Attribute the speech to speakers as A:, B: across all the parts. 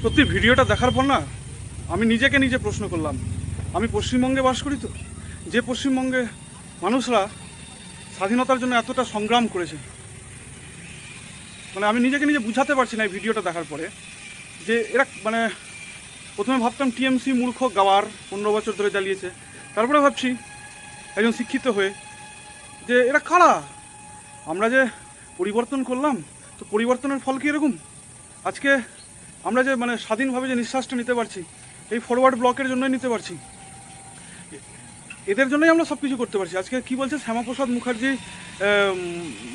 A: সত্যি ভিডিওটা দেখার পর না আমি নিজেকে নিজে প্রশ্ন করলাম, আমি পশ্চিমবঙ্গে বাস করি তো, যে পশ্চিমবঙ্গে মানুষরা স্বাধীনতার জন্য এতটা সংগ্রাম করেছে, মানে আমি নিজেকে নিজে বুঝাতে পারছি না এই ভিডিওটা দেখার পরে যে এরা মানে প্রথমে ভাবতাম টিএমসি মূর্খ গাওয়ার 15 বছর ধরে চালিয়েছে, তারপরে ভাবছি একজন শিক্ষিত হয়ে যে এরা কারা, আমরা যে পরিবর্তন করলাম তো পরিবর্তনের ফল কি এরকম। আজকে আমরা যে মানে স্বাধীনভাবে যে নিঃশ্বাসটা নিতে পারছি এই ফরওয়ার্ড ব্লকের জন্যই নিতে পারছি, এদের জন্যই আমরা সব কিছু করতে পারছি। আজকে কি বলছে শ্যামাপ্রসাদ মুখার্জি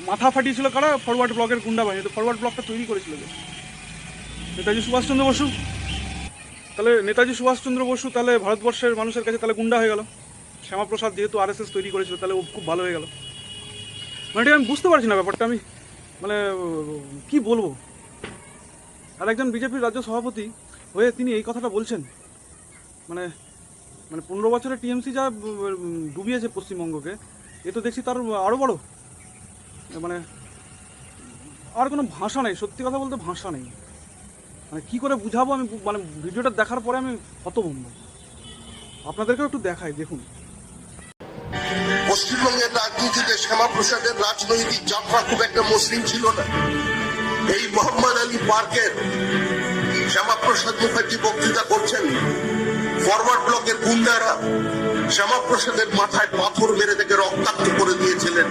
A: মাথা ফাটিয়েছিল কারা, ফরওয়ার্ড ব্লকের গুন্ডা বাহিনী। তো ফরওয়ার্ড ব্লকটা তৈরি করেছিল নেতাজি সুভাষচন্দ্র বসু। তাহলে নেতাজি সুভাষচন্দ্র বসু তাহলে ভারতবর্ষের মানুষের কাছে তাহলে গুন্ডা হয়ে গেল, শ্যামাপ্রসাদ যেহেতু আরএসএস তৈরি করেছিল তাহলে ও খুব ভালো হয়ে গেল। মানে এটা আমি বুঝতে পারছি না ব্যাপারটা, আমি মানে কি বলবো। আর একজন বিজেপির রাজ্য সভাপতি হয়ে তিনি এই কথাটা বলছেন, মানে মানে 15 বছরে টিএমসি যা ডুবিয়েছে পশ্চিমবঙ্গকে, এ তো দেখছি তার আরও বড়। মানে আর কোনো ভাষা নেই, সত্যি কথা বলতে ভাষা নেই। মানে কী করে বুঝাবো আমি, মানে ভিডিওটা দেখার পরে আমি হতভম্ব। আপনাদেরকেও একটু দেখাই, দেখুন।
B: পশ্চিমবঙ্গের রাজনীতিতে শ্যামাপ্রসাদের রাজনৈতিক যাত্রা খুব একটা মসৃণ ছিল না। এই মোহাম্মদ আলী পার্কের শ্যামাপ্রসাদ মুখার্জি বক্তৃতা করছেন, ফরওয়ার্ড ব্লকের গুন্ডারা শ্যামাপ্রসাদের মাথায় পাথর মেরে থেকে রক্তাক্ত করে দিয়েছিলেন।